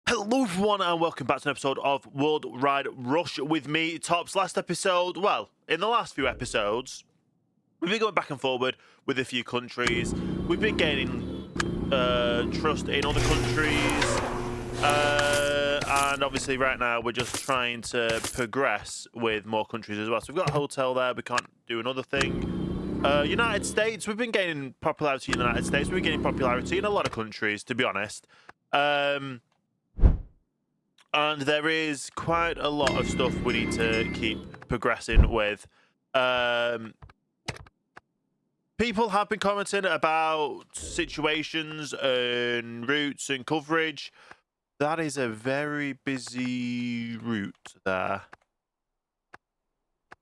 Hello everyone and welcome back to an episode of Worldwide Rush with me, Tops. Last episode, well, in the last few episodes, we've been going back and forward with a few countries. We've been gaining trust in other countries. And obviously right now we're just trying to progress with more countries as well. So we've got a hotel there, we can't do another thing. United States, we've been gaining popularity in the United States. We've been gaining popularity in a lot of countries, to be honest. And there is quite a lot of stuff we need to keep progressing with. People have been commenting about situations and routes and coverage. That is a very busy route there.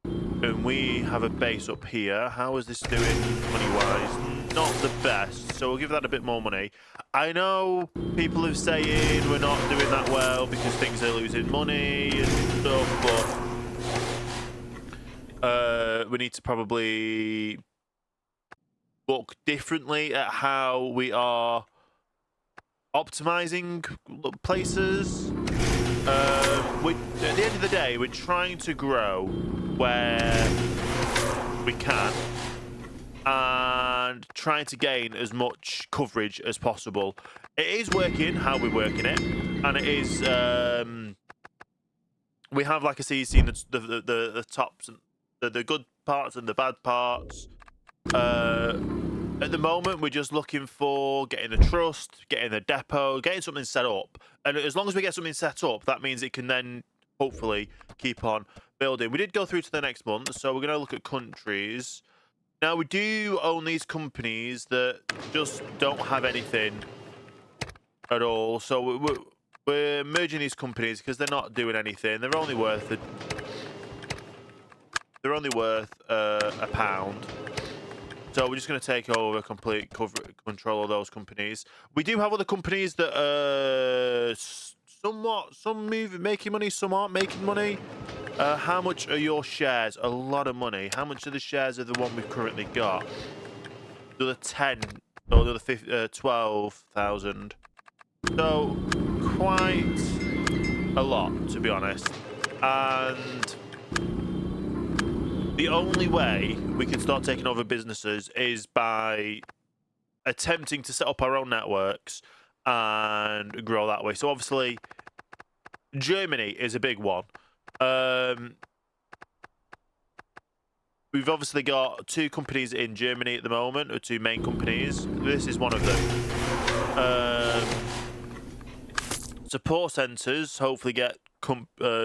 And we have a base up here. How is this doing money-wise? Not the best, so we'll give that a bit more money. I know people are saying we're not doing that well because things are losing money and stuff, but we need to probably look differently at how we are optimizing places. At the end of the day, we're trying to grow where we can and trying to gain as much coverage as possible. It is working how we're working it, and it is we have, like I say, you've seen the tops and the good parts and the bad parts. At the moment, we're just looking for getting a trust, getting a depot, getting something set up. And as long as we get something set up, that means it can then hopefully keep on building. We did go through to the next month, so we're going to look at countries. Now, we do own these companies that just don't have anything at all. So we're merging these companies because they're not doing anything. They're only worth a pound. So we're just going to take over complete control of those companies. We do have other companies that are some making money, some aren't making money. How much are your shares? A lot of money. How much are the shares of the one we've currently got? The other 10 or the other 12,000. So quite a lot, to be honest. And the only way we can start taking over businesses is by attempting to set up our own networks and grow that way. So obviously, Germany is a big one. We've obviously got two companies in Germany at the moment, or two main companies. This is one of them. Support centres hopefully get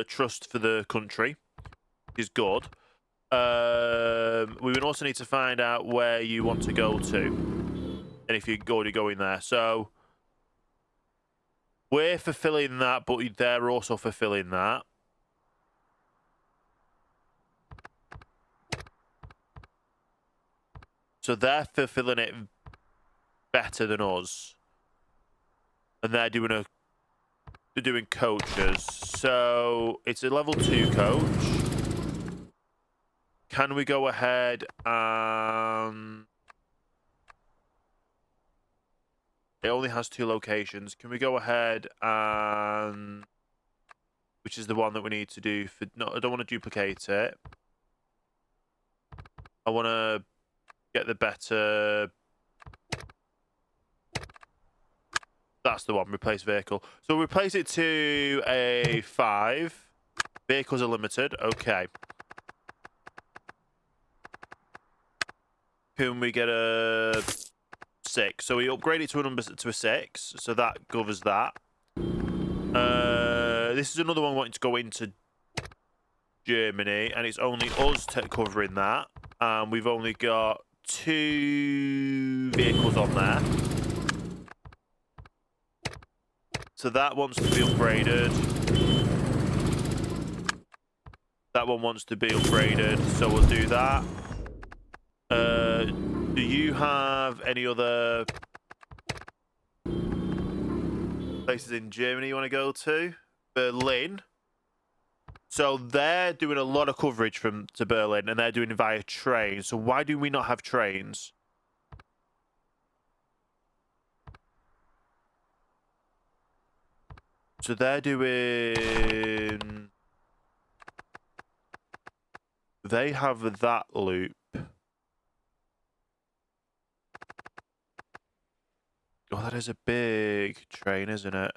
trust for the country, which is good. We would also need to find out where you want to go to, and if you're already going there. So we're fulfilling that, but they're also fulfilling that. So they're fulfilling it better than us, and they're doing coaches. So it's a level 2 coach. Can we go ahead and... It only has 2 locations. Can we go ahead and... Which is the one that we need to do for... No, I don't want to duplicate it. I want to get the better... That's the one, replace vehicle. So replace it to a 5. Vehicles are limited. Okay. Can we get a 6? So we upgrade it to a 6, so that covers that. This is another one wanting to go into Germany, and it's only us covering that. And we've only got 2 vehicles on there. So that wants to be upgraded. That one wants to be upgraded, so we'll do that. Do you have any other places in Germany you want to go to? Berlin. So they're doing a lot of coverage to Berlin, and they're doing it via train. So why do we not have trains? So they're doing... They have that loop. Oh, that is a big train, isn't it?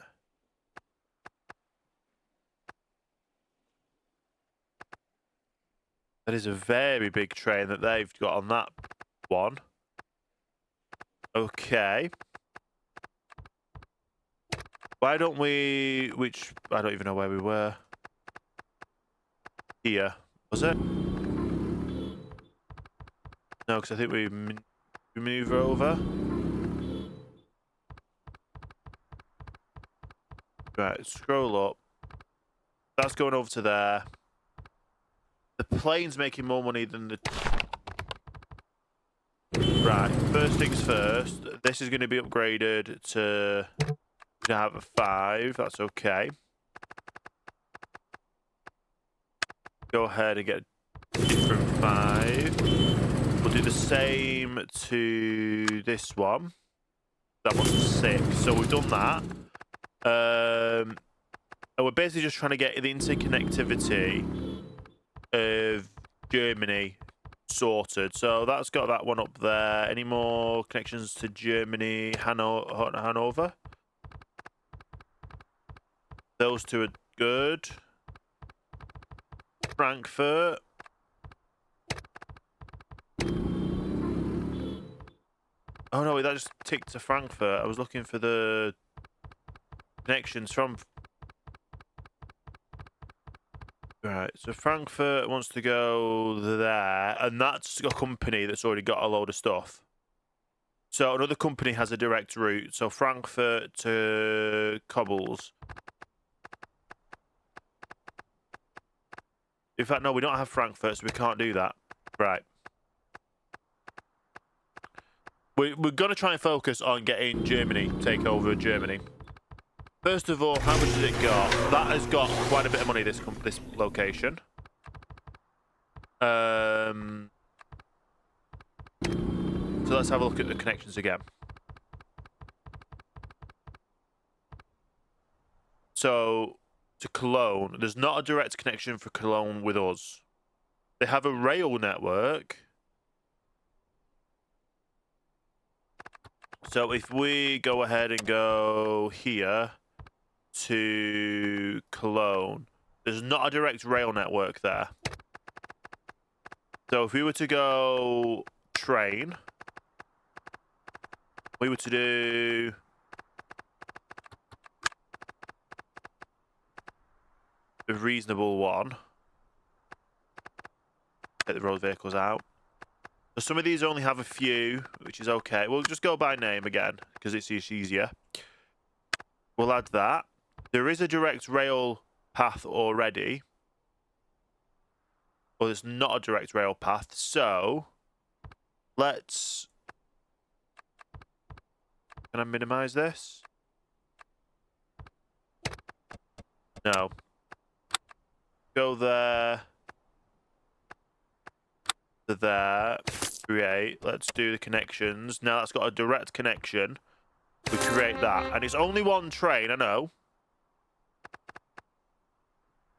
That is a very big train that they've got on that one. Okay. Why don't we... Which... I don't even know where we were. Here. Was it? No, because I think we move over. Right, scroll up. That's going over to there. The plane's making more money than the... Right, first things first. This is going to be upgraded to have a 5. That's okay. Go ahead and get a different 5. We'll do the same to this one. That one's 6. So we've done that. And we're basically just trying to get the interconnectivity of Germany sorted. So that's got that one up there. Any more connections to Germany, Hanover? Those two are good. Frankfurt. Oh no, that just ticked to Frankfurt. I was looking for the connections from... Right, so Frankfurt wants to go there, and that's a company that's already got a load of stuff. So another company has a direct route, so Frankfurt to Cobbles. In fact, no, we don't have Frankfurt, so we can't do that. Right. We're going to try and focus on getting Germany, take over Germany. First of all, how much has it got? That has got quite a bit of money, this location. So let's have a look at the connections again. So, to Cologne, there's not a direct connection for Cologne with us. They have a rail network. So if we go ahead and go here to Cologne, there's not a direct rail network there. So if we were to go train, we were to do a reasonable one. Get the road vehicles out. So some of these only have a few, which is okay. We'll just go by name again, because it's easier. We'll add that. There is a direct rail path already. Well, there's not a direct rail path, so let's... Can I minimize this? No. Go there. To there. Create. Let's do the connections. Now that's got a direct connection. We create that. And it's only one train, I know.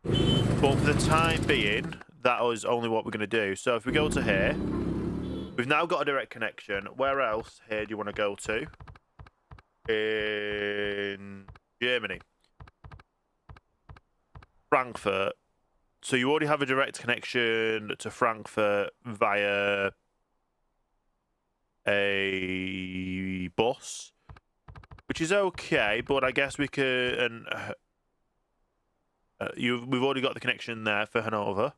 But for the time being, that is only what we're going to do. So if we go to here, we've now got a direct connection. Where else here do you want to go to? In Germany. Frankfurt. So you already have a direct connection to Frankfurt via a bus, which is okay, but I guess we could... And we've already got the connection there for Hanover.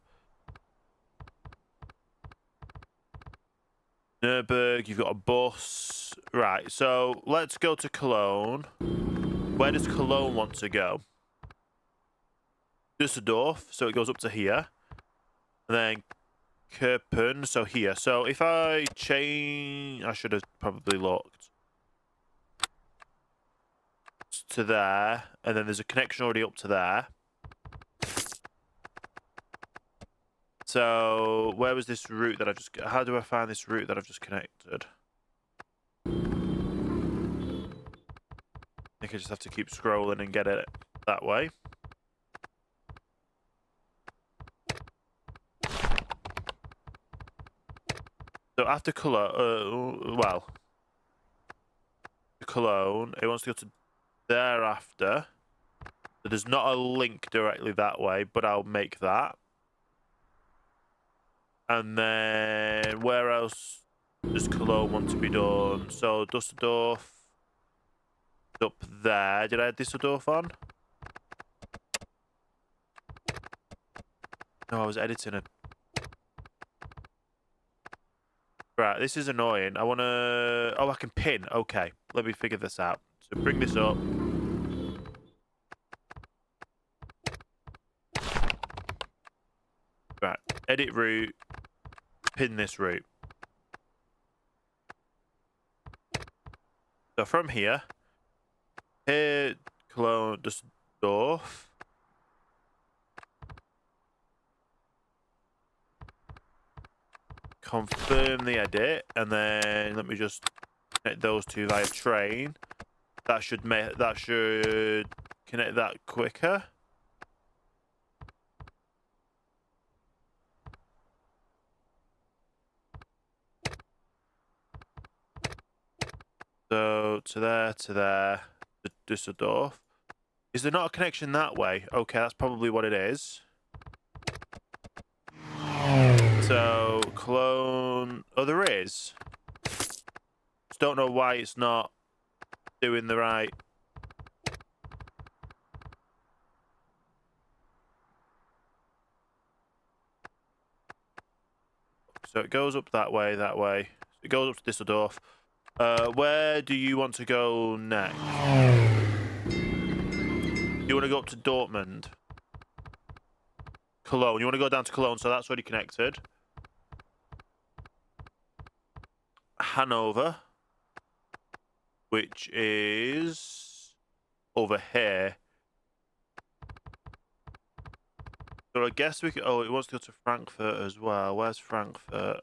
Nuremberg, you've got a bus. Right, so let's go to Cologne. Where does Cologne want to go? Düsseldorf, so it goes up to here. And then Kerpen, so here. So if I change... I should have probably looked. To there. And then there's a connection already up to there. So where was this route that I've just... How do I find this route that I've just connected? I think I just have to keep scrolling and get it. that way. So after Cologne, well, Cologne, it wants to go to thereafter. So there's not a link directly that way, but I'll make that. And then where else does Cologne want to be done? So Dusseldorf up there. Did I add Dusseldorf on? No, I was editing it. Right, this is annoying. I want to... Oh, I can pin. Okay, let me figure this out. So bring this up. Right, edit route. Pin this route. So from here, Cologne, Dusseldorf. Confirm the edit, and then let me just connect those two via train. That should connect that quicker. So to there, to Dusseldorf. Is there not a connection that way? Okay, that's probably what it is. So Cologne. Oh, there is. Just don't know why it's not doing the right. So it goes up that way, that way. It goes up to Düsseldorf. Where do you want to go next? You want to go up to Dortmund? Cologne. You want to go down to Cologne, so that's already connected. Hanover, which is over here. So I guess we could... Oh, it wants to go to Frankfurt as well. Where's Frankfurt?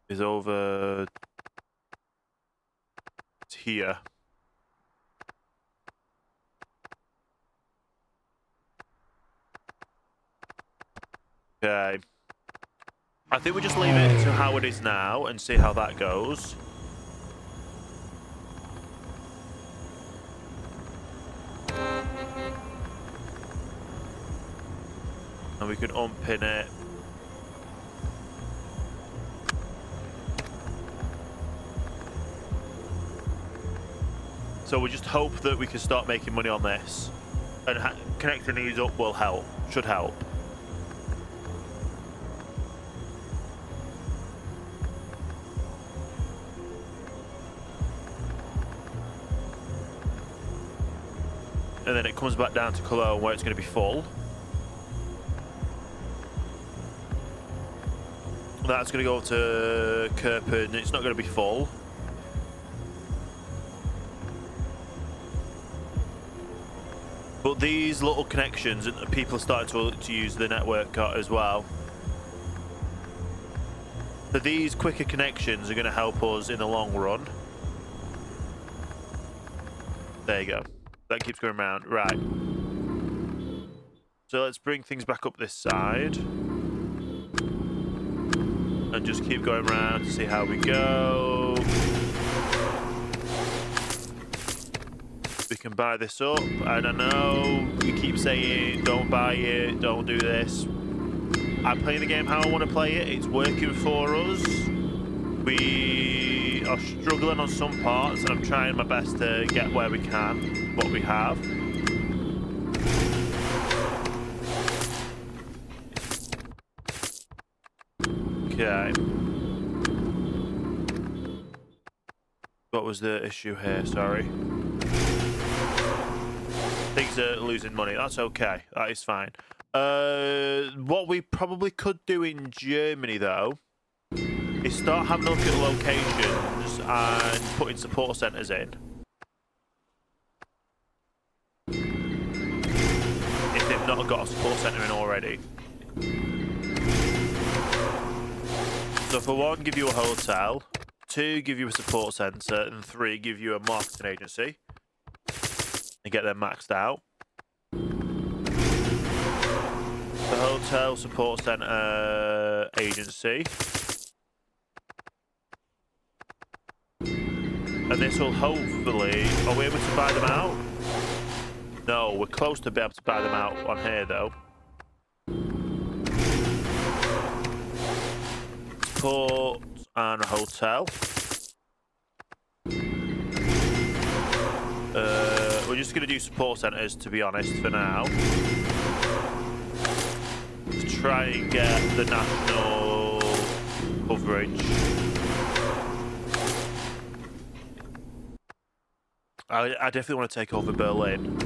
Is over here. Okay. I think we just leave it to how it is now and see how that goes. And we can unpin it. So we just hope that we can start making money on this. And connecting these up will help. Should help. And then it comes back down to Cologne where it's going to be full. That's going to go to Kerpen. It's not going to be full. But these little connections, people are starting to use the network as well. So these quicker connections are going to help us in the long run. There you go. That keeps going around. Right. So let's bring things back up this side. And just keep going around to see how we go. We can buy this up. And I know we keep saying, don't buy it, don't do this. I'm playing the game how I want to play it. It's working for us. We are struggling on some parts, and I'm trying my best to get where we can, what we have. Okay. What was the issue here? Sorry. Things are losing money. That's okay. That is fine. What we probably could do in Germany, though, is start having a look at locations and putting support centres in. If they've not got a support centre in already. So for one, give you a hotel. 2 give you a support centre, and 3 give you a marketing agency. And get them maxed out. The hotel, support centre, agency. And this will hopefully... Are we able to buy them out? No, we're close to be able to buy them out on here, though. Support and a hotel. We're just going to do support centres, to be honest, for now. To try and get the national coverage. I definitely want to take over Berlin.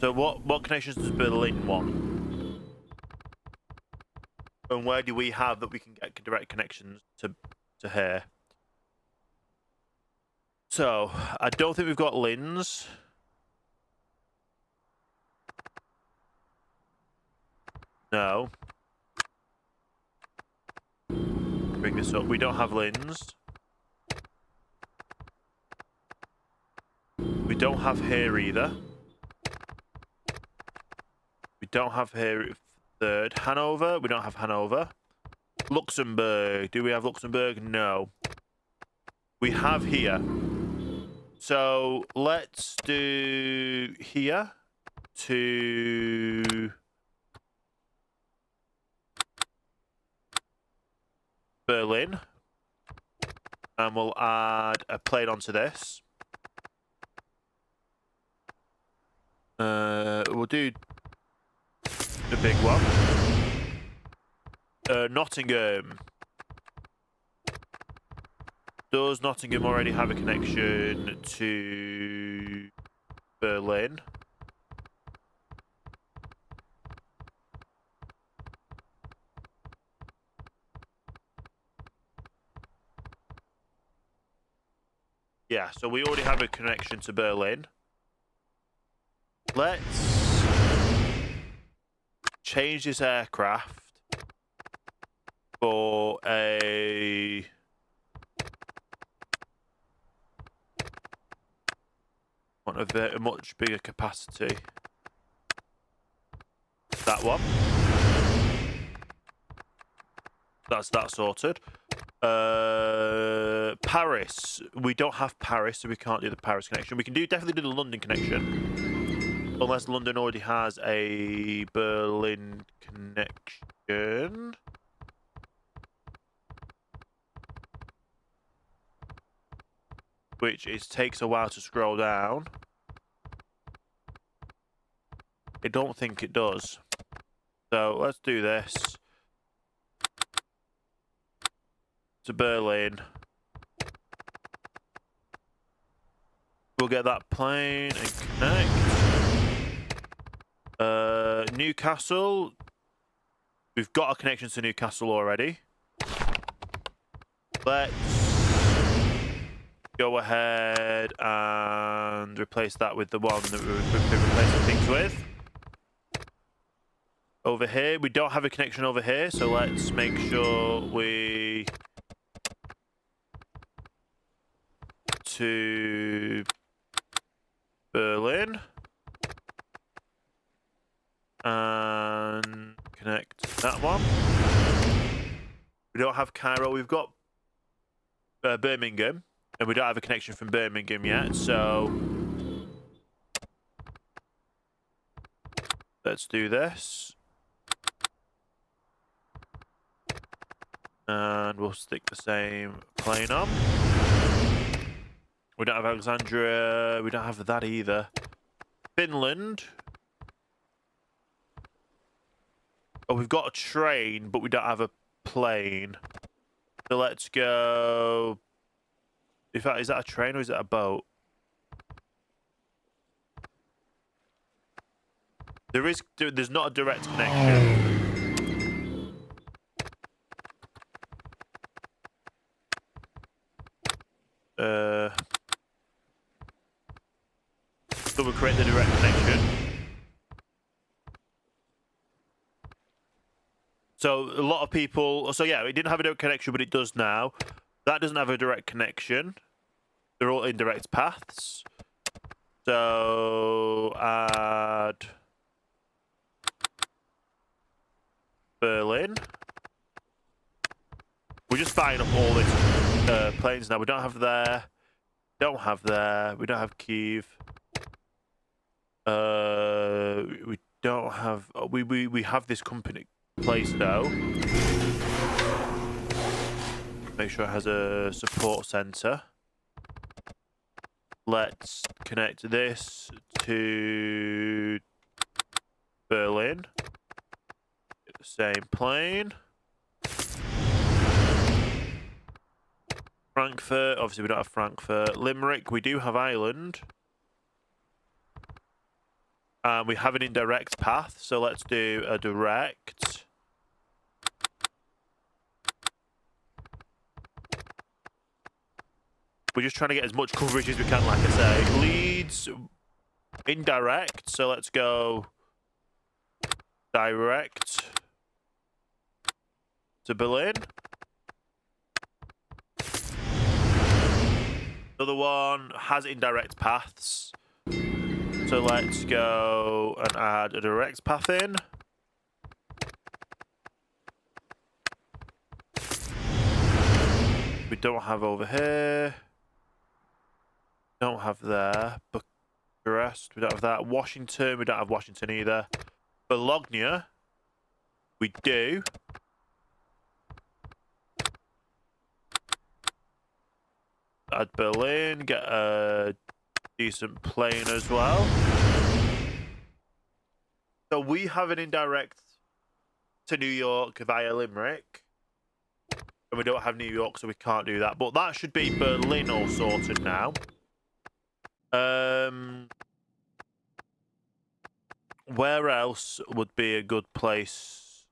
So what connections does Berlin want? And where do we have that we can get direct connections to here? So, I don't think we've got Linz. No. Bring this up. We don't have Linz. We don't have here either. We don't have here third. Hanover. We don't have Hanover. Luxembourg. Do we have Luxembourg? No. We have here. So let's do here to Berlin. And we'll add a plate onto this. We'll do the big one. Nottingham. Does Nottingham already have a connection to Berlin? Yeah, so we already have a connection to Berlin. Let's change this aircraft for a much bigger capacity. That one. That's that sorted. Paris. We don't have Paris, so we can't do the Paris connection. We can definitely do the London connection. Unless London already has a Berlin connection. Which takes a while to scroll down. I don't think it does. So let's do this. To Berlin. We'll get that plane and connect. Newcastle. We've got a connection to Newcastle already. Let's go ahead and replace that with the one that we've been replacing things with. Over here, we don't have a connection over here, so let's make sure we to Berlin and connect that one. We don't have Cairo. We've got Birmingham, and we don't have a connection from Birmingham yet, so let's do this. And we'll stick the same plane on. We don't have Alexandria. We don't have that either. Finland. Oh, we've got a train, but we don't have a plane. So let's go. In fact, is that a train or is it a boat? There's not a direct connection. So we'll create the direct connection. So a lot of people. So yeah, it didn't have a direct connection, but it does now. That doesn't have a direct connection. They're all indirect paths. So add Berlin. We're just firing up all these planes now. We don't have there. Don't have there. We don't have Kiev. We don't have. We have this company place though. Make sure it has a support center. Let's connect this to Berlin. Get the same plane. Frankfurt. Obviously, we don't have Frankfurt. Limerick. We do have Ireland. And we have an indirect path, so let's do a direct. We're just trying to get as much coverage as we can, like I say. Leeds, indirect, so let's go direct to Berlin. Another one has indirect paths. So let's go and add a direct path in. We don't have over here. Don't have there. Bucharest, we don't have that. Washington, we don't have Washington either. Bologna, we do. Add Berlin, get a decent plane as well. So we have an indirect to New York via Limerick. And we don't have New York, so we can't do that. But that should be Berlin all sorted now. Where else would be a good place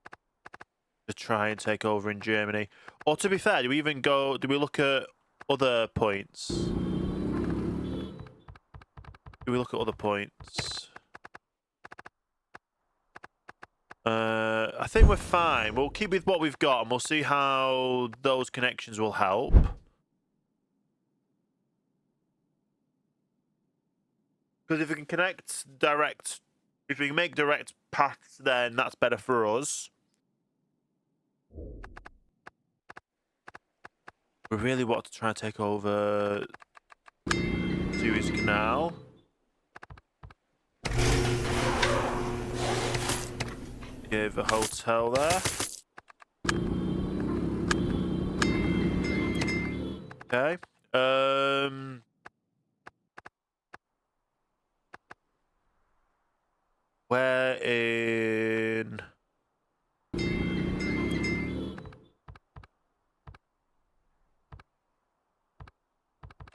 to try and take over in Germany? Or to be fair, do we look at other points? Do we look at other points? I think we're fine. We'll keep with what we've got and we'll see how those connections will help. Because if we can connect direct, if we can make direct paths, then that's better for us. We really want to try and take over Suez Canal. Give a hotel there. Okay. We're in.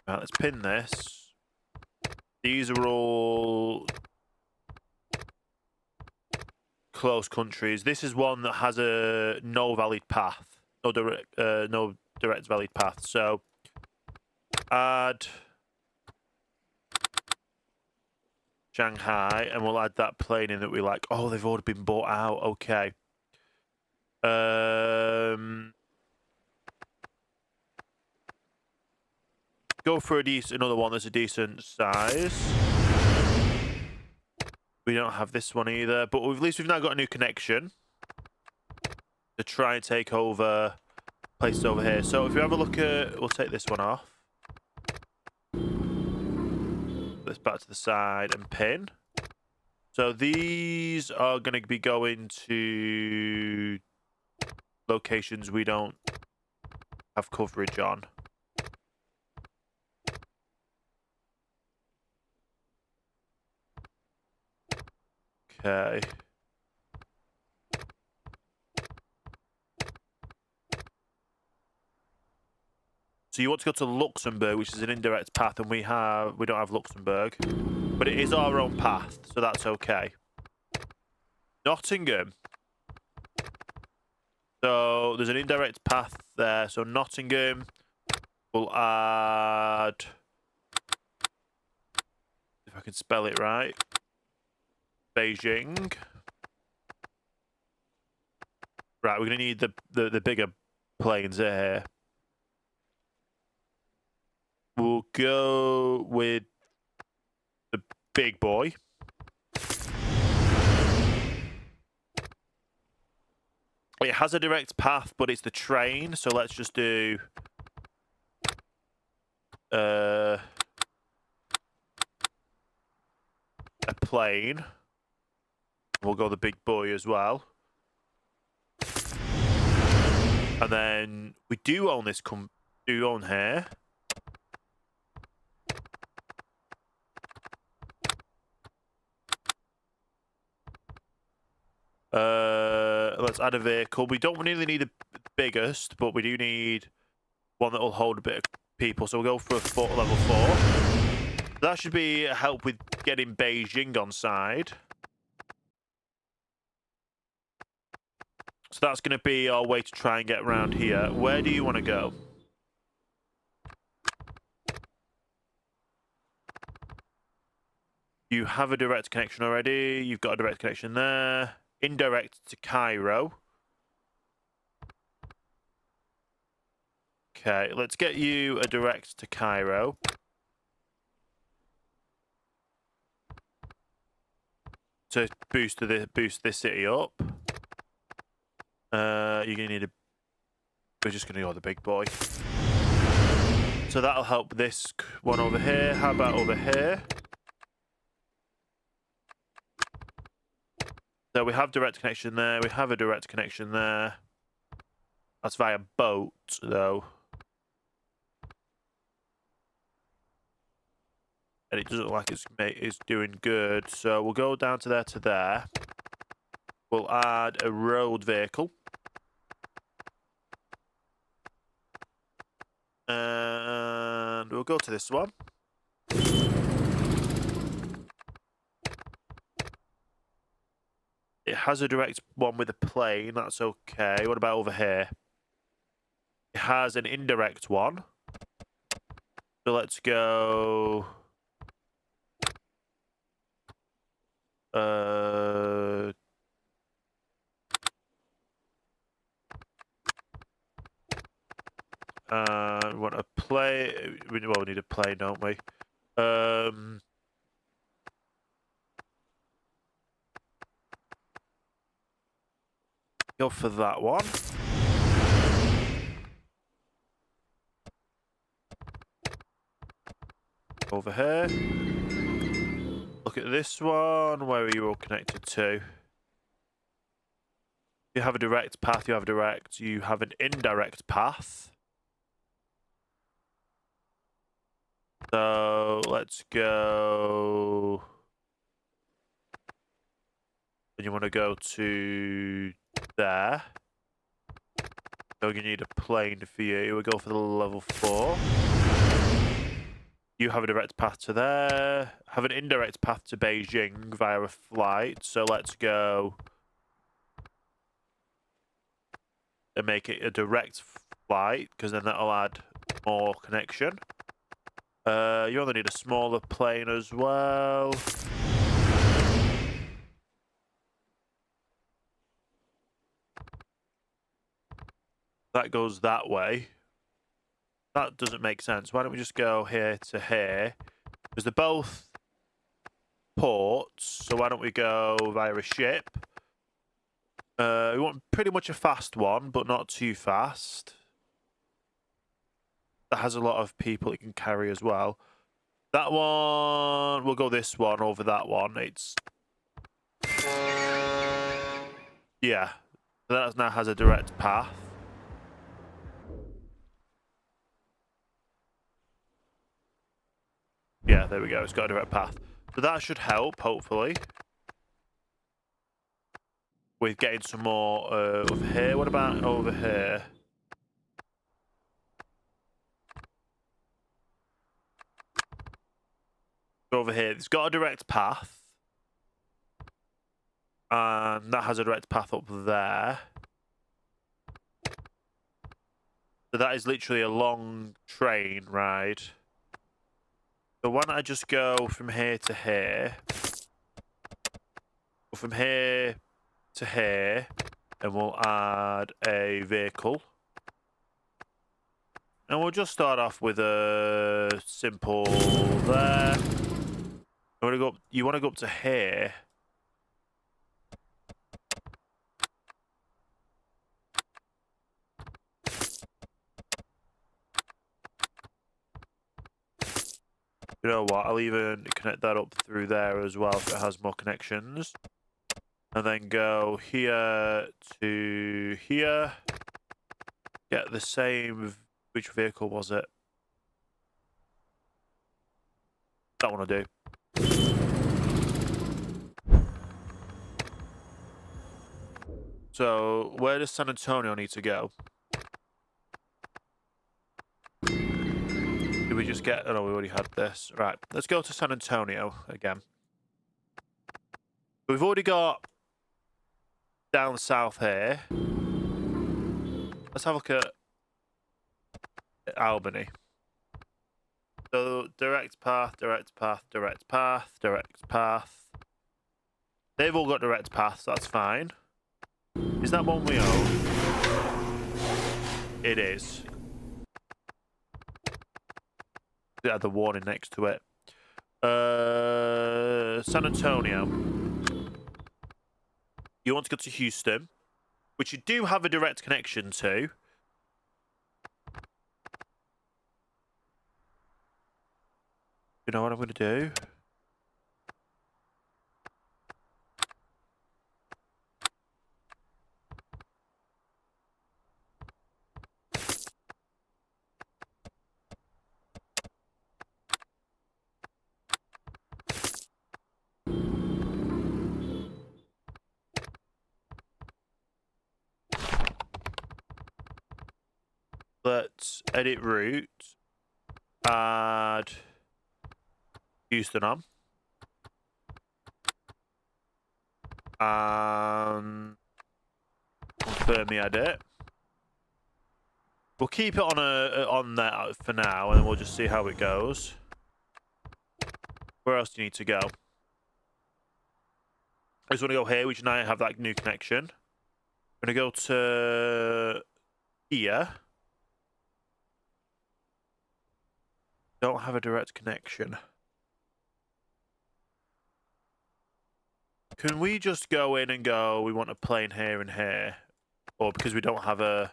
Right, let's pin this. These are all close countries. This is one that has a no valid path, no direct valid path. So add Shanghai, and we'll add that plane in that we like. Oh, they've already been bought out. Okay. Go for another one that's a decent size. We don't have this one either, but at least we've now got a new connection to try and take over places over here. So if we have a look at, we'll take this one off. Put this back to the side and pin. So these are going to be going to locations we don't have coverage on. Okay. So you want to go to Luxembourg, which is an indirect path, and we don't have Luxembourg, but it is our own path, so that's okay. Nottingham. So there's an indirect path there. So Nottingham, we'll add, if I can spell it right, Beijing. Right, we're gonna need the bigger planes here. We'll go with the big boy. It has a direct path, but it's the train, so let's just do a plane. We'll go the big boy as well. And then we do own this do own here. Let's add a vehicle. We don't really need the biggest, but we do need one that will hold a bit of people. So we'll go for a level 4. That should be a help with getting Beijing on side. So that's going to be our way to try and get around here. Where do you want to go? You have a direct connection already. You've got a direct connection there. Indirect to Cairo. Okay, let's get you a direct to Cairo. To boost this city up. You're gonna need we're just gonna go the big boy. So that'll help this one over here. How about over here? So we have direct connection there. We have a direct connection there. That's via boat, though. And it doesn't look like it's doing good. So we'll go down to there. We'll add a road vehicle. And we'll go to this one. It has a direct one with a plane. That's okay. What about over here? It has an indirect one. So let's go... we want a play. We need a plane, don't we? Go for that one. Over here. Look at this one. Where are you all connected to? You have a direct path. You have a direct. You have an indirect path. So let's go. And you want to go to there. So you need a plane for you. We'll go for the level 4. You have a direct path to there. Have an indirect path to Beijing via a flight. So let's go and make it a direct flight, because then that'll add more connection. You only need a smaller plane as well. That goes that way. That doesn't make sense. Why don't we just go here to here? Because they're both ports, so why don't we go via a ship? We want pretty much a fast one, but not too fast. That has a lot of people it can carry as well. That one, we'll go this one over that one. It's... yeah, that now has a direct path. Yeah, there we go. It's got a direct path. So that should help, hopefully, with getting some more over here. What about over here? Over here, it's got a direct path. And that has a direct path up there. So that is literally a long train ride. So why don't I just go from here to here? Or from here to here. and we'll add a vehicle. And we'll just start off with a simple there. You want to go up to here. You know what? I'll even connect that up through there as well so it has more connections. And then go here to here. Get the same. Which vehicle was it? That one will do. So, where does San Antonio need to go? Did we just get... Oh, no, we already had this. Right, let's go to San Antonio again. We've already got down south here. Let's have a look at Albany. So, direct path, direct path, direct path, direct path. They've all got direct paths, that's fine. Is that one we own? It is. It had the warning next to it. San Antonio. You want to go to Houston, which you do have a direct connection to. You know what I'm going to do? Let's edit route. Add Houston on. Confirm the edit. We'll keep it on that for now, and we'll just see how it goes. Where else do you need to go? I just want to go here, which now I have that new connection. I'm going to go to here. Don't have a direct connection. Can we just go in and go, we want a plane here and here? Or because we don't have a...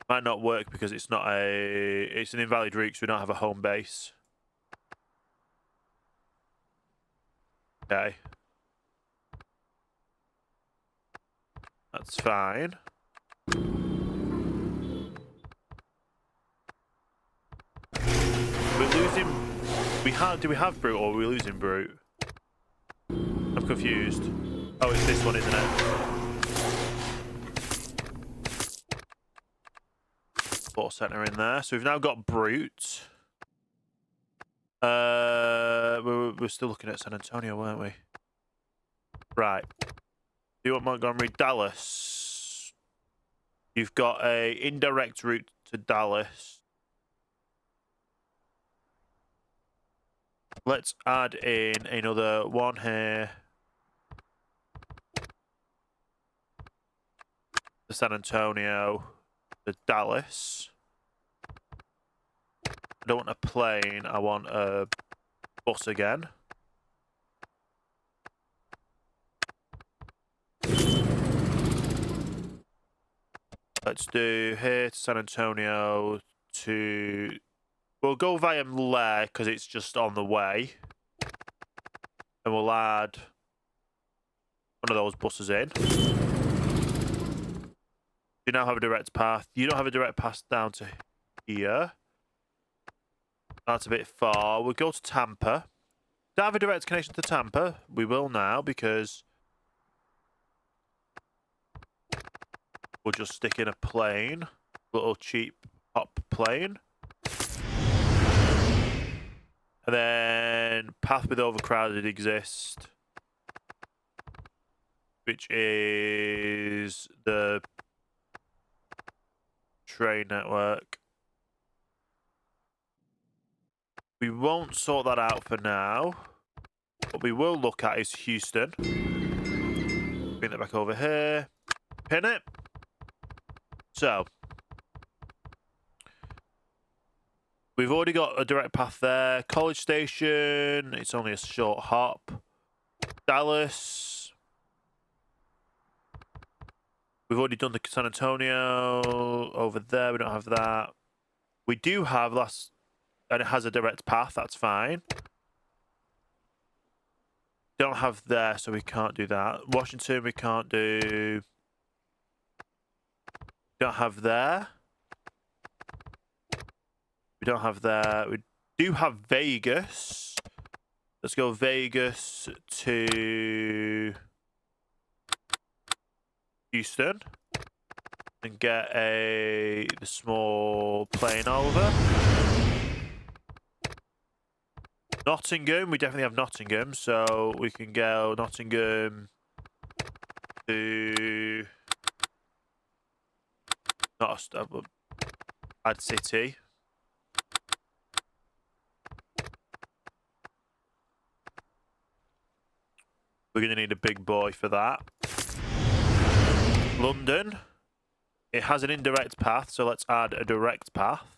Might not work because it's not a... It's an invalid route because we don't have a home base. Okay. That's fine. We're losing... Do we have Brute or are we losing Brute? I'm confused. Oh, it's this one, isn't it? Force center in there. So we've now got Brute. We're still looking at San Antonio, weren't we? Right. Do you want Montgomery? Dallas. You've got a indirect route to Dallas. Let's add in another one here. To San Antonio. To Dallas. I don't want a plane. I want a bus again. Let's do here to San Antonio to... We'll go via Lair because it's just on the way. And we'll add one of those buses in. You now have a direct path. You don't have a direct path down to here. That's a bit far. We'll go to Tampa. Don't have a direct connection to Tampa. We will now because we'll just stick in a plane. Little cheap hop plane. And then path with overcrowded exist. Which is the train network. We won't sort that out for now. What we will look at is Houston. Bring that back over here. Pin it. So, we've already got a direct path there. College Station. It's only a short hop. Dallas. We've already done the San Antonio. Over there, we don't have that. We do have and it has a direct path. That's fine. Don't have there, so we can't do that. Washington, we can't do. Don't have there. We don't have there. We do have Vegas. Let's go Vegas to Houston and get the small plane over. Nottingham, we definitely have Nottingham, so we can go Nottingham to add city. We're going to need a big boy for that. London. It has an indirect path, so let's add a direct path.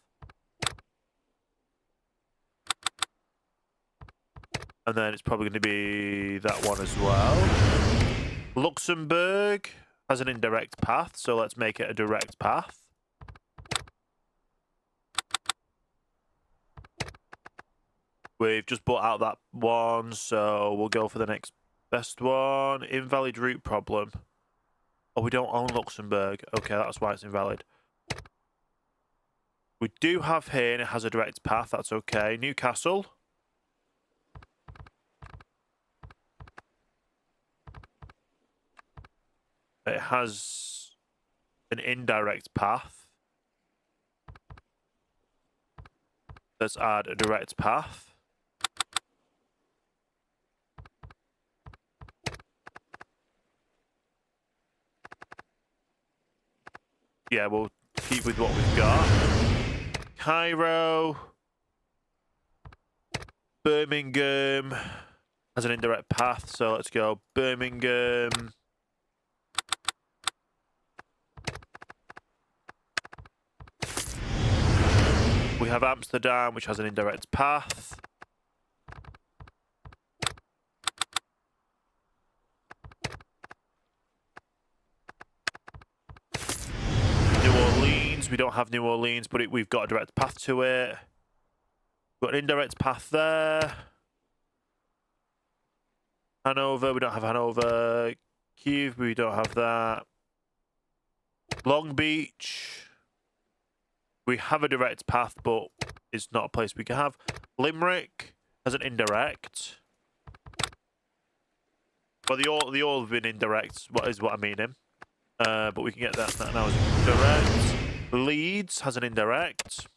And then it's probably going to be that one as well. Luxembourg has an indirect path, so let's make it a direct path. We've just bought out that one, so we'll go for the next best one. Invalid route problem. Oh, we don't own Luxembourg. Okay, that's why it's invalid. We do have here, and it has a direct path. That's okay. Newcastle. It has an indirect path. Let's add a direct path. Yeah, we'll keep with what we've got. Cairo. Birmingham has an indirect path, so let's go Birmingham. We have Amsterdam, which has an indirect path. New Orleans, we don't have New Orleans, but we've got a direct path to it. We've got an indirect path there. Hanover, we don't have Hanover. Kiev, we don't have that. Long Beach. We have a direct path, but it's not a place we can have. Limerick has an indirect. Well, they all have been indirect, what I mean him. But we can get that now as direct. Leeds has an indirect.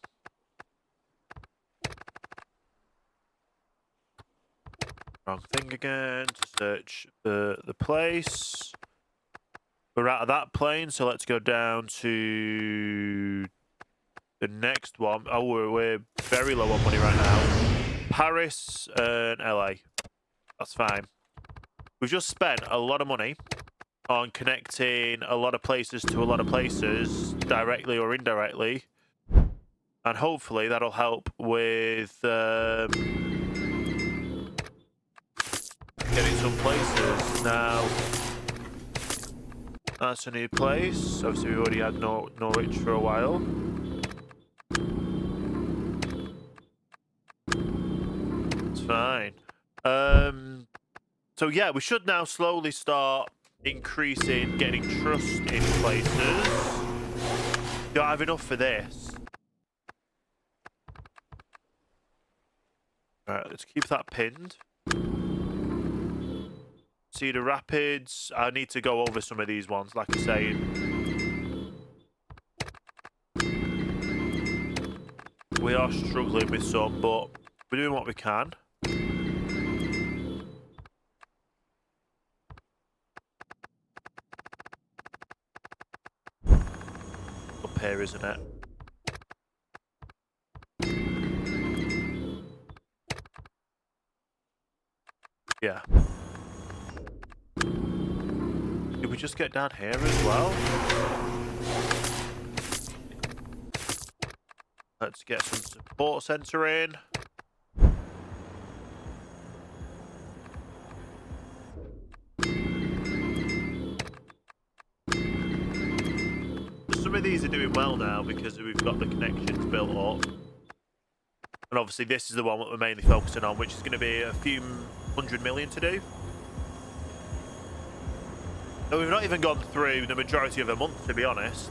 Wrong thing again to search the place. We're out of that plane, so let's go down to the next one. Oh, we're very low on money right now. Paris and LA. That's fine. We've just spent a lot of money on connecting a lot of places to a lot of places, directly or indirectly. And hopefully that'll help with getting some places. Now, that's a new place. Obviously, we already had Norwich for a while. It's fine. So yeah, we should now slowly start increasing, getting trust in places. Don't have enough for this. Alright, let's keep that pinned. Cedar Rapids. I need to go over some of these ones, like I say. We are struggling with some, but we're doing what we can. Up here, isn't it? Yeah. Did we just get down here as well? Let's get some support center in. Some of these are doing well now because we've got the connections built up. And obviously this is the one that we're mainly focusing on, which is going to be a few 100 million to do. So we've not even gone through the majority of a month, to be honest.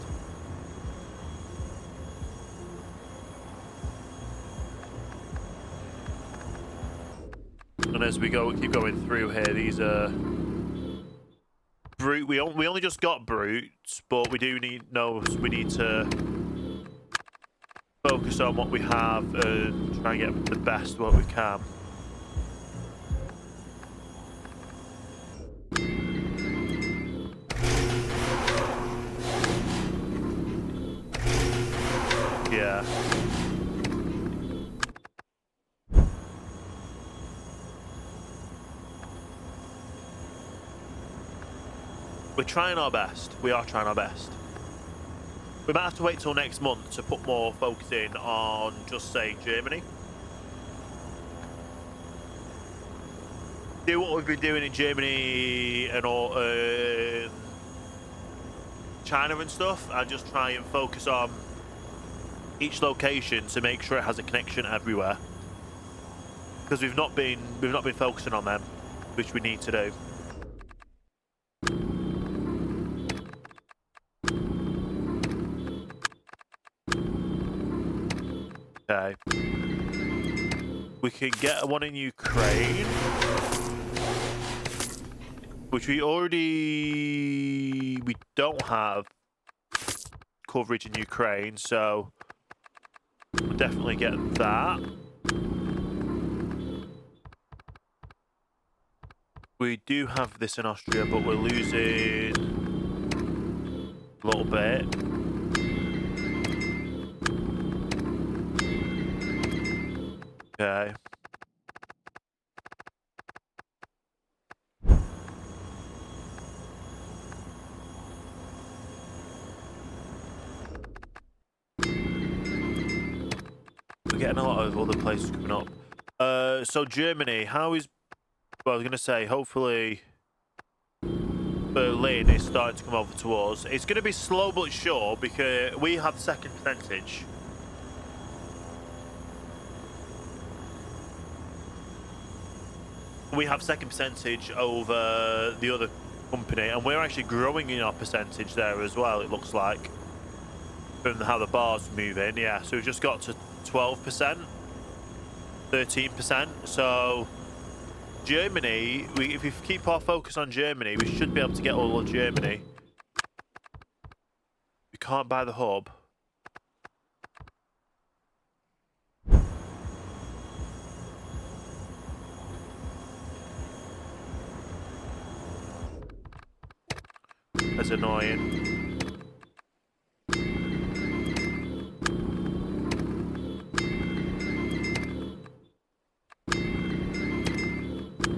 And as we keep going through here, these are brute. We only just got brutes, but we do need to focus on what we have and try and get the best what we can. Yeah. We're trying our best. We are trying our best. We might have to wait till next month to put more focus in on just say Germany. Do what we've been doing in Germany and all China and stuff, and just try and focus on each location to make sure it has a connection everywhere. Because we've not been focusing on them, which we need to do. Okay. We can get one in Ukraine, which we don't have coverage in Ukraine, so we'll definitely get that. We do have this in Austria, but we're losing a little bit. Okay. We're getting a lot of other places coming up. So Germany, how is... Well, I was going to say, hopefully Berlin is starting to come over to us. It's going to be slow but sure because we have second percentage. We have second percentage over the other company, and we're actually growing in our percentage there as well, it looks like, from how the bars move in. Yeah, so we've just got to 12%, 13%. So Germany, if we keep our focus on Germany, we should be able to get all of Germany. We can't buy the hub. That's annoying.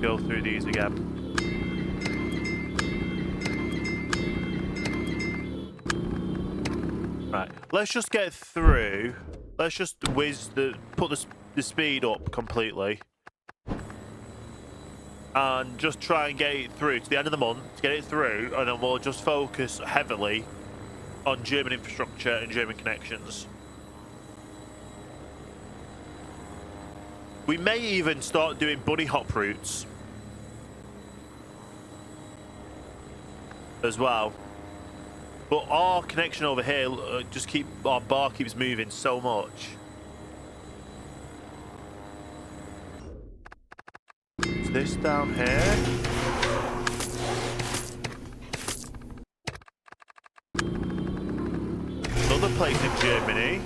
Go through these again. Right, let's just get through. Let's just put the speed up completely. And just try and get it through to the end of the month, get it through, and then we'll just focus heavily on German infrastructure and German connections. We may even start doing bunny hop routes as well. But our connection over here, our bar keeps moving so much. Is this down here? Another place in Germany.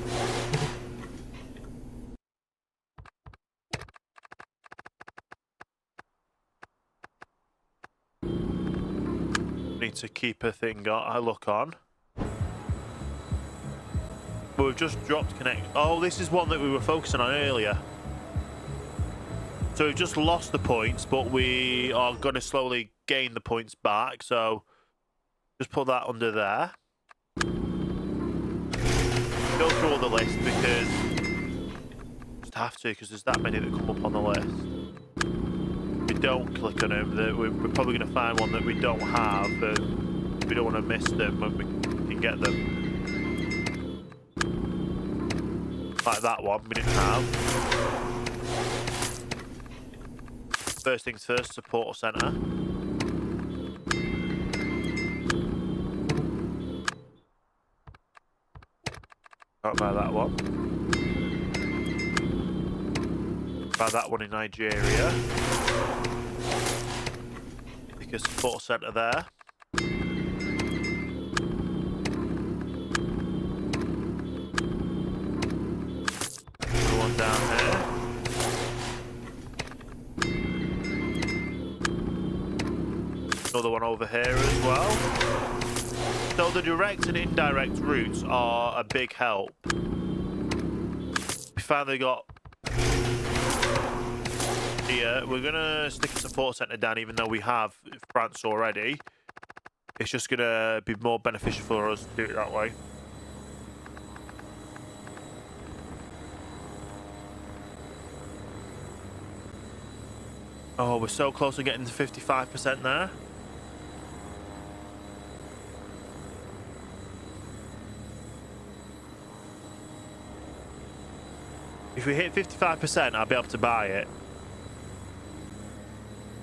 Need to keep a look on. But we've just dropped connect. Oh, this is one that we were focusing on earlier. So we've just lost the points, but we are going to slowly gain the points back. So just put that under there. Go through all the list because just have to, because there's that many that come up on the list. If we don't click on them, we're probably going to find one that we don't have, and we don't want to miss them when we can get them. Like that one, we didn't have. First things first, support centre. Can't buy that one. Buy that one in Nigeria. Pick a support centre there. Another one down here. Another one over here as well. So the direct and indirect routes are a big help. We finally got here. We're gonna stick a support centre down, even though we have France already. It's just gonna be more beneficial for us to do it that way. Oh, we're so close to getting to 55% there. If we hit 55%, I'll be able to buy it.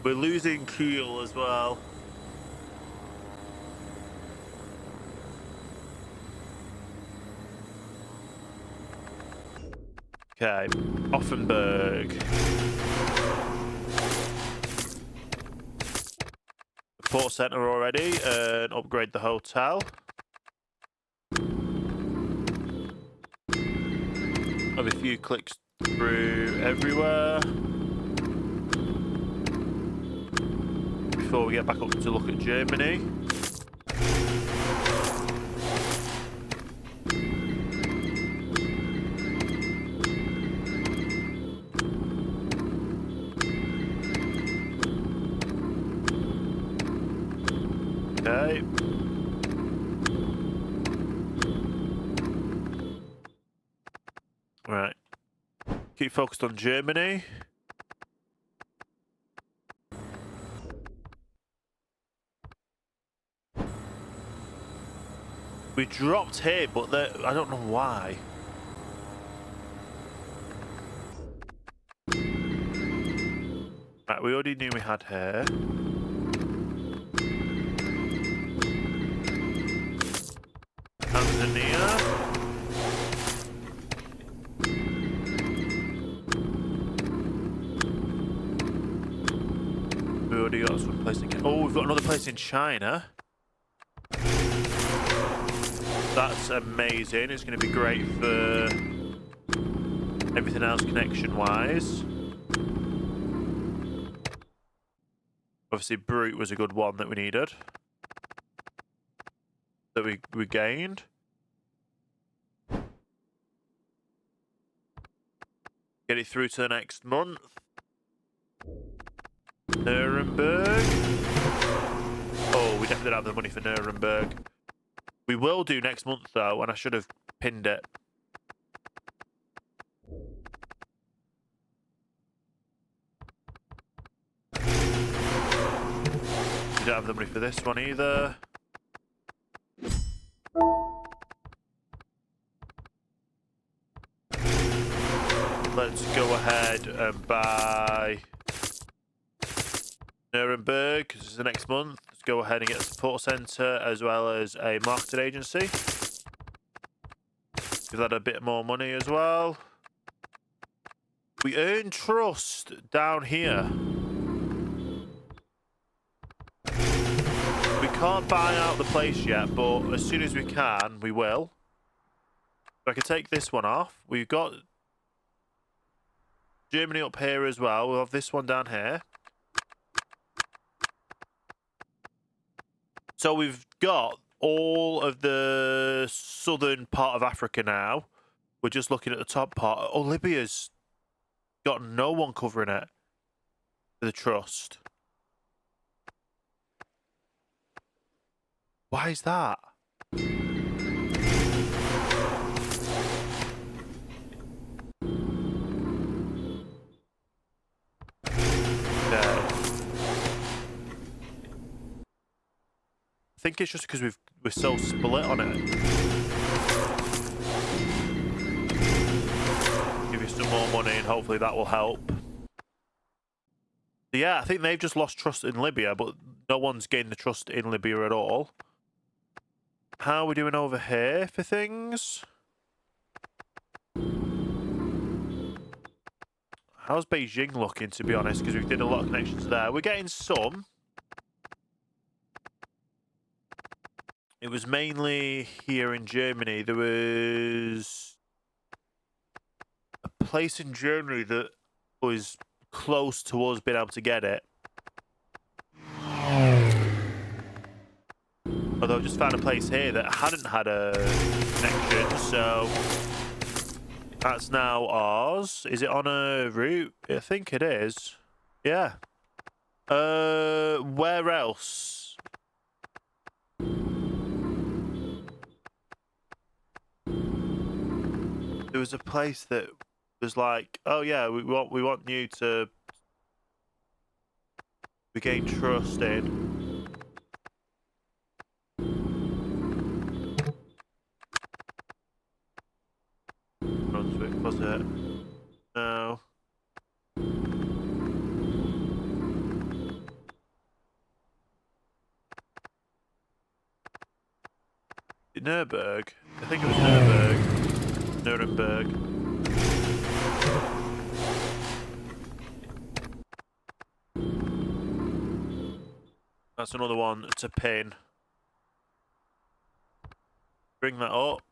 We're losing Kiel as well. Okay, Offenburg. Port centre already, and upgrade the hotel. Have a few clicks through everywhere before we get back up to look at Germany. Okay. Right. Keep focused on Germany. We dropped here, but I don't know why. Right, we already knew we had here. Tanzania. We already got some place in... Oh, we've got another place in China. That's amazing. It's going to be great for everything else connection-wise. Obviously, Brute was a good one that we needed. That we gained. Get it through to the next month. Nuremberg. Oh, we definitely don't have the money for Nuremberg. We will do next month though, and I should have pinned it. We don't have the money for this one either. Let's go ahead and buy Nuremberg, because it's the next month. Let's go ahead and get a support centre as well as a marketing agency. Give that a bit more money as well. We earn trust down here. We can't buy out the place yet, but as soon as we can, we will. So I can take this one off. We've got Germany up here as well. We'll have this one down here. So we've got all of the southern part of Africa now. We're just looking at the top part. Oh, Libya's got no one covering it. The trust. Why is that? Okay. I think it's just because we're so split on it. Give you some more money and hopefully that will help. Yeah, I think they've just lost trust in Libya, but no one's gained the trust in Libya at all. How are we doing over here for things? How's Beijing looking, to be honest? Because we did a lot of connections there. We're getting some. It was mainly here in Germany. There was a place in Germany that was close to us being able to get it. Although I just found a place here that hadn't had a connection, so that's now ours. Is it on a route? I think it is. Yeah. Where else? There was a place that was like, oh yeah, we want you to regain trust in. Brunswick, was it? No. Nuremberg? I think it was Nuremberg. Nuremberg. That's another one to pin. Bring that up.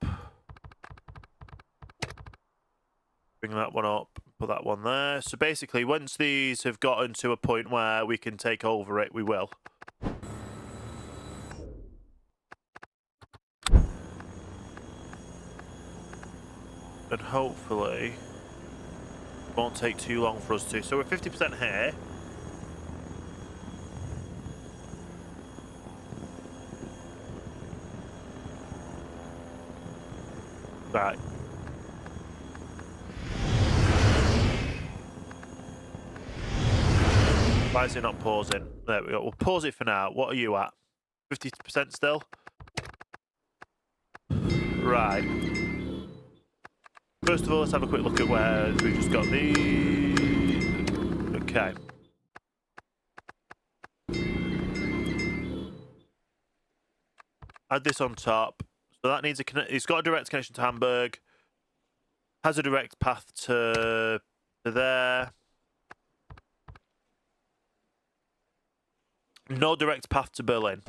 Bring that one up. Put that one there. So basically, once these have gotten to a point where we can take over it, we will. And hopefully, it won't take too long for us to. So we're 50% here. Right. Why is it not pausing? There we go. We'll pause it for now. What are you at? 50% still? Right. First of all, let's have a quick look at where we've just got the... Okay. Add this on top. So that needs a it's got a direct connection to Hamburg. Has a direct path to there. No direct path to Berlin.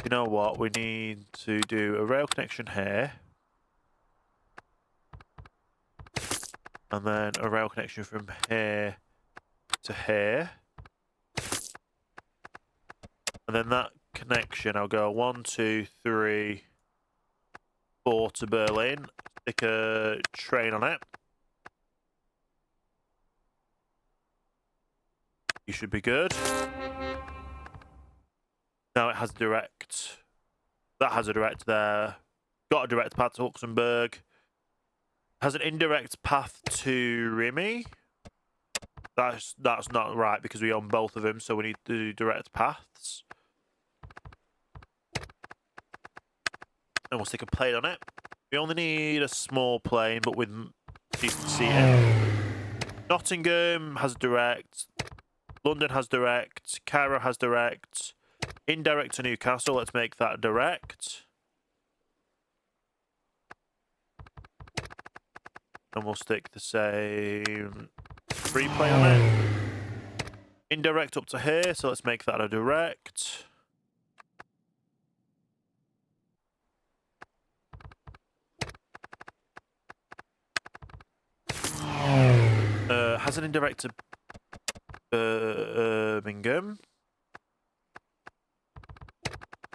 You know what? We need to do a rail connection here. And then a rail connection from here to here. And then that connection, I'll go 1, 2, 3, 4 to Berlin. Stick a train on it. You should be good. Now it has direct. That has a direct there. Got a direct path to Luxembourg. Has an indirect path to Remy. That's not right because we own both of them, so we need to do direct paths. And we'll stick a plane on it. We only need a small plane, but with decent seating. Nottingham has direct. London has direct. Cairo has direct. Indirect to Newcastle. Let's make that direct. And we'll stick the same free plane on it. Indirect up to here, so let's make that a direct. Has an indirect to Birmingham.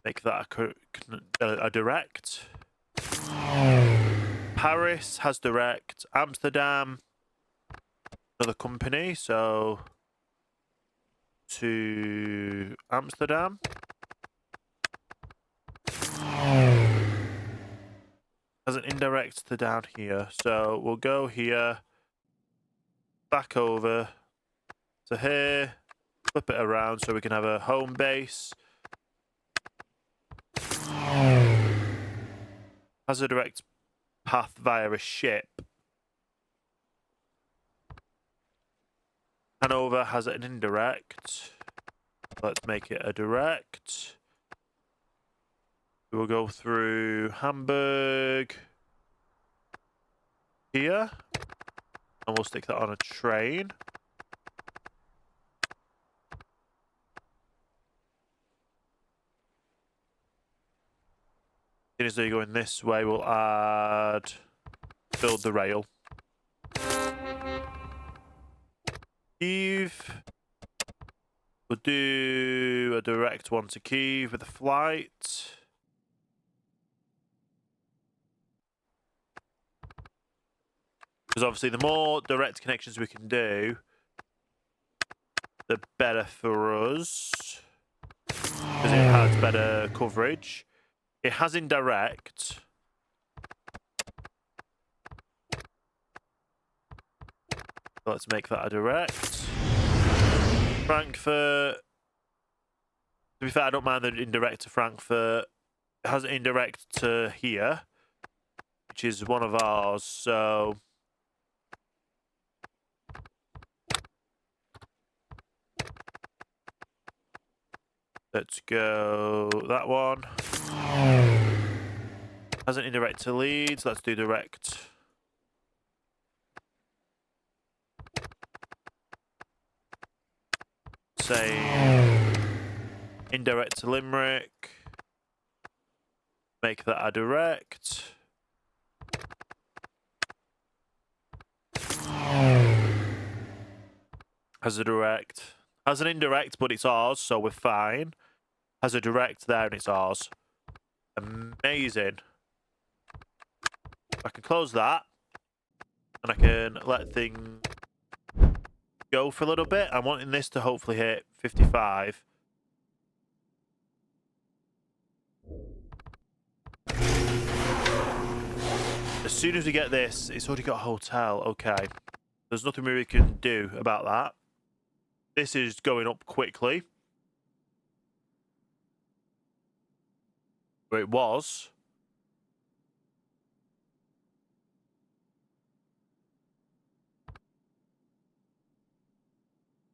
Make that a a direct. Paris has direct. Amsterdam, another company. So to Amsterdam. Has an indirect to down here. So we'll go here, back over to here, flip it around so we can have a home base. Has a direct path via a ship. Hanover has an indirect. Let's make it a direct. We'll go through Hamburg here, and we'll stick that on a train. As they're going this way, we'll build the rail. Kyiv. We'll do a direct one to Kyiv with a flight. Because obviously the more direct connections we can do, the better for us. Because it has better coverage. It has indirect. Let's make that a direct. Frankfurt. To be fair, I don't mind the indirect to Frankfurt. It has an indirect to here, which is one of ours, so let's go that one. Has an indirect to Leeds. Let's do direct. Say indirect to Limerick. Make that a direct. Has a direct. Has an indirect, but it's ours, so we're fine. Has a direct there and it's ours. Amazing. I can close that. And I can let things go for a little bit. I'm wanting this to hopefully hit 55. As soon as we get this, it's already got a hotel. Okay. There's nothing we can do about that. This is going up quickly. Where it was.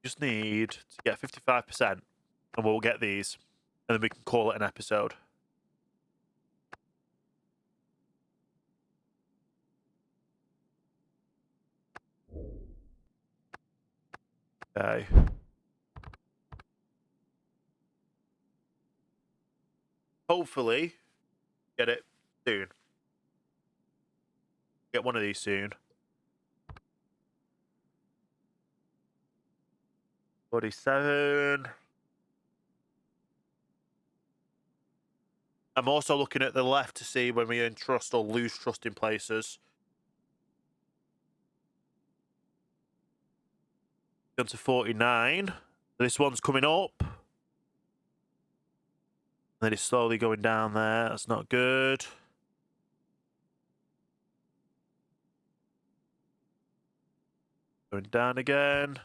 Just need to get 55% and we'll get these. And then we can call it an episode. Okay. Hopefully, get it soon. Get one of these soon. 47. I'm also looking at the left to see when we earn trust or lose trust in places. Gone to 49. This one's coming up. Then it's slowly going down there. That's not good. Going down again.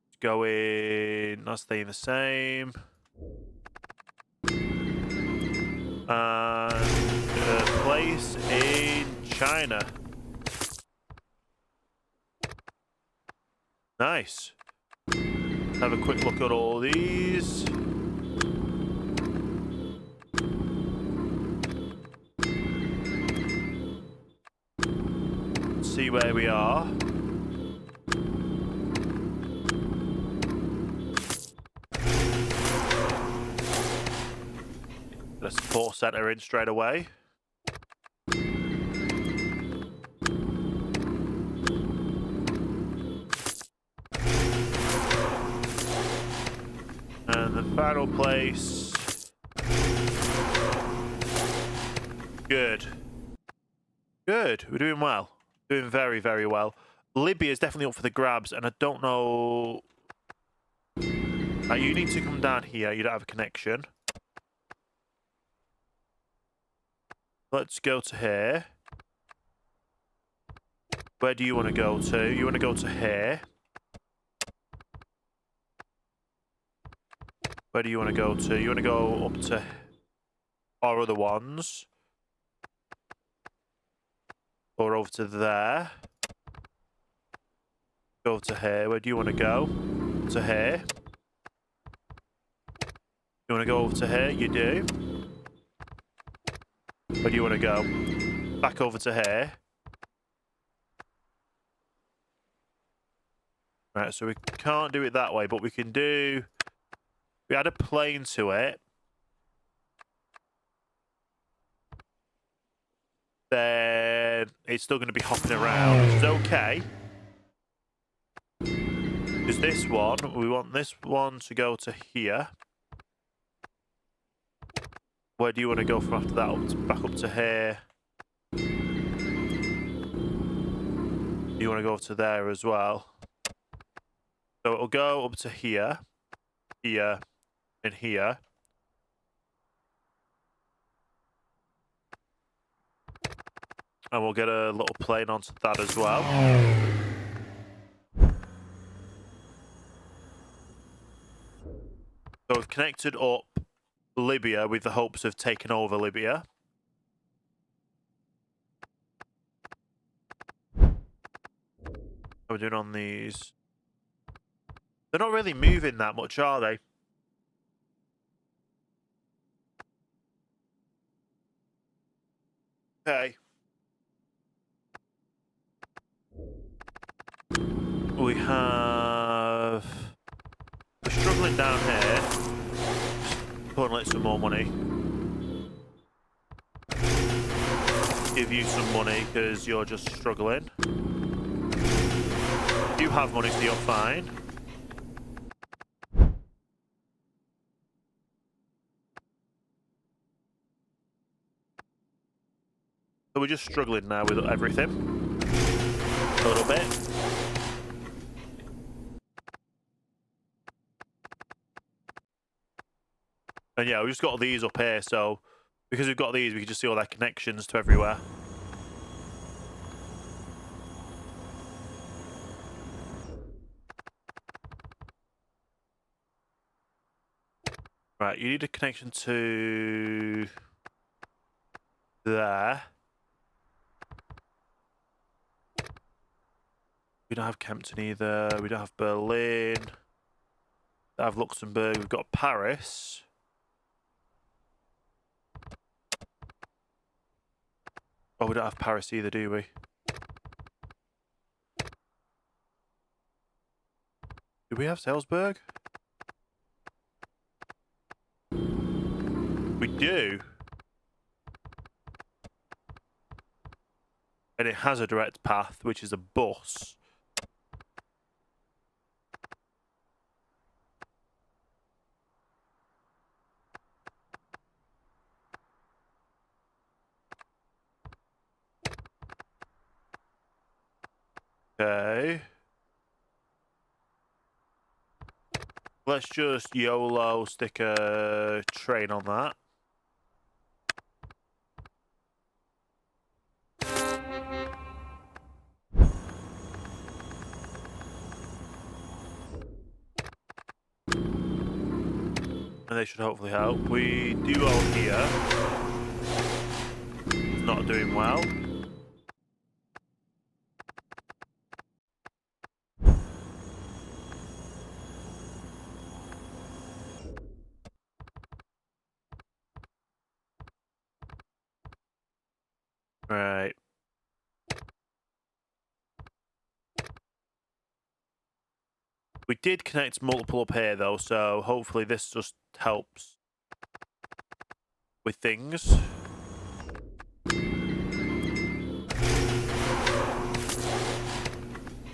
It's going. Not staying the same. And a place in China. Nice. Have a quick look at all these. See where we are. Get a support center in straight away. And the final place Good. Good. We're doing well. Doing very, very well. Libya is definitely up for the grabs, and I don't know... you need to come down here. You don't have a connection. Let's go to here. Where do you want to go to? You want to go to here. Where do you want to go to? You want to go up to our other ones. Or over to there. Go over to here. Where do you want to go? To here. You want to go over to here? You do. Where do you want to go? Back over to here. Right, so we can't do it that way, but we can do... We add a plane to it. Then it's still going to be hopping around, which is okay. Because this one, we want this one to go to here. Where do you want to go from after that? Back up to here. You want to go up to there as well. So it'll go up to here, here, and here. And we'll get a little plane onto that as well. So we've connected up Libya with the hopes of taking over Libya. How are we doing on these? They're not really moving that much, are they? Okay. We have... We're struggling down here. Put in some more money. Give you some money because you're just struggling. You have money, so you're fine. So we're just struggling now with everything. A little bit. And yeah, we've just got these up here, so because we've got these, we can just see all their connections to everywhere. Right, you need a connection to there. We don't have Kempton either. We don't have Berlin. We don't have Luxembourg. We've got Paris. Oh, we don't have Paris either, do we? Do we have Salzburg? We do. And it has a direct path, which is a bus. Okay. Let's just YOLO stick a train on that. And they should hopefully help. We do over here. Not doing well. Right. We did connect multiple up here though, so hopefully this just helps with things.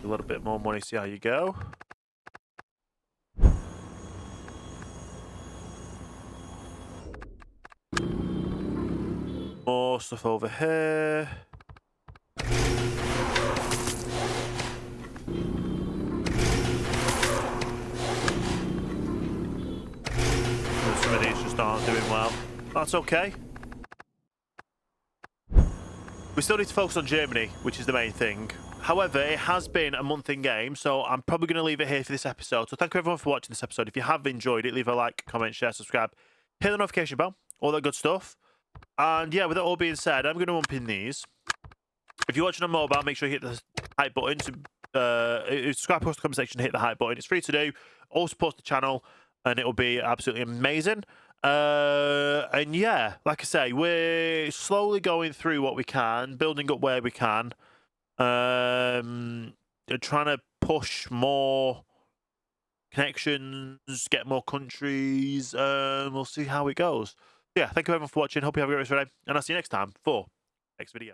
A little bit more money, see how you go. More stuff over here. Some of these just aren't doing well. That's okay. We still need to focus on Germany, which is the main thing. However, it has been a month in game, so I'm probably going to leave it here for this episode. So thank you everyone for watching this episode. If you have enjoyed it, leave a like, comment, share, subscribe, hit the notification bell, all that good stuff. And yeah, with that all being said, I'm going to unpin these. If you're watching on mobile, make sure you hit the hype button. Subscribe, post the comment section, hit the hype button. It's free to do. All support the channel, and it'll be absolutely amazing. And yeah, like I say, we're slowly going through what we can, building up where we can. Trying to push more connections, get more countries. We'll see how it goes. Yeah, thank you everyone for watching. Hope you have a great rest of your day, and I'll see you next time for next video.